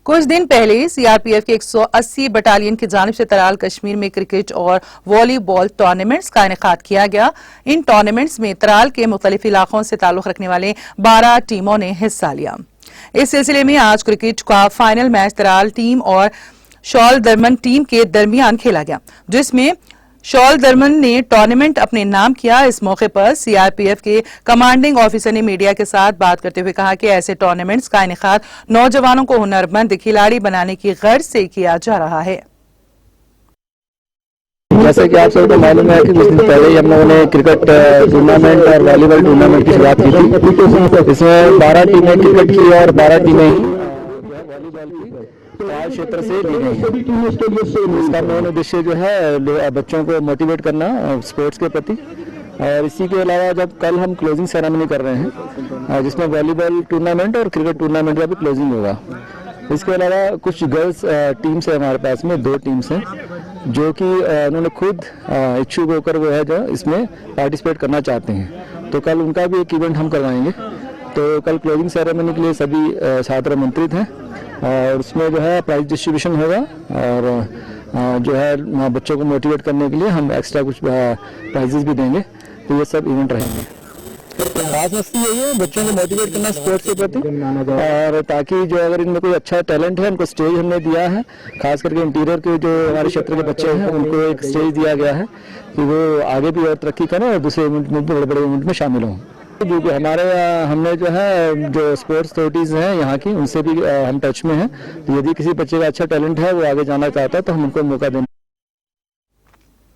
कुछ दिन पहले सीआरपीएफ के 180 बटालियन की जानिब से तराल कश्मीर में क्रिकेट और वॉलीबॉल टूर्नामेंट्स का इनेकाद किया गया। इन टूर्नामेंट्स में तराल के मुख्तलिफ इलाकों से ताल्लुक रखने वाले 12 टीमों ने हिस्सा लिया। इस सिलसिले में आज क्रिकेट का फाइनल मैच तराल टीम और शॉल दरमन टीम के दरमियान खेला गया, जिसमें शॉल दरमन ने टूर्नामेंट अपने नाम किया। इस मौके पर सीआरपीएफ के कमांडिंग ऑफिसर ने मीडिया के साथ बात करते हुए कहा कि ऐसे टूर्नामेंट्स का इनेकाद नौजवानों को हुनरमंद खिलाड़ी बनाने की गर्ज से किया जा रहा है। जैसे कि आप सबको मालूम है कि कुछ दिन पहले ही हम लोगों ने क्रिकेट टूर्नामेंट और वॉलीबॉल टूर्नामेंट की शुरुआत की थी। इसमें 12 टीमें क्रिकेट की और 12 टीमें वॉलीबॉल की तराल क्षेत्र से ली गई हैं। इसका मेन उद्देश्य जो है बच्चों को मोटिवेट करना स्पोर्ट्स के प्रति। और इसी के अलावा जब कल हम क्लोजिंग सेरेमनी कर रहे हैं जिसमें वॉलीबॉल टूर्नामेंट और क्रिकेट टूर्नामेंट का भी क्लोजिंग होगा। इसके अलावा कुछ गर्ल्स टीम्स है हमारे पास में, 2 टीम्स हैं जो कि उन्होंने खुद इच्छुक होकर वो है जो इसमें पार्टिसिपेट करना चाहते हैं, तो कल उनका भी एक इवेंट हम करवाएंगे। तो कल क्लोजिंग सेरेमनी के लिए सभी छात्र आमंत्रित हैं और उसमें जो है प्राइज डिस्ट्रीब्यूशन होगा और जो है बच्चों को मोटिवेट करने के लिए हम एक्स्ट्रा कुछ प्राइजेस भी देंगे। तो ये सब इवेंट रहेंगे। खास मस्ती यही है बच्चों को मोटिवेट करना स्पोर्ट्स के प्रति, और ताकि जो अगर इनमें कोई अच्छा टैलेंट है उनको स्टेज हमने दिया है। खास करके इंटीरियर के जो हमारे क्षेत्र के बच्चे हैं उनको एक स्टेज दिया गया है कि वो आगे भी और तरक्की करें और दूसरे इवेंट में बड़े बड़े इवेंट में शामिल हों। हमने जो है जो स्पोर्ट्स अथॉरिटीज़ हैं यहाँ की, उनसे भी हम टच में हैं। तो यदि किसी बच्चे का अच्छा टैलेंट है वो आगे जाना चाहता है तो हम उनको मौका देंगे।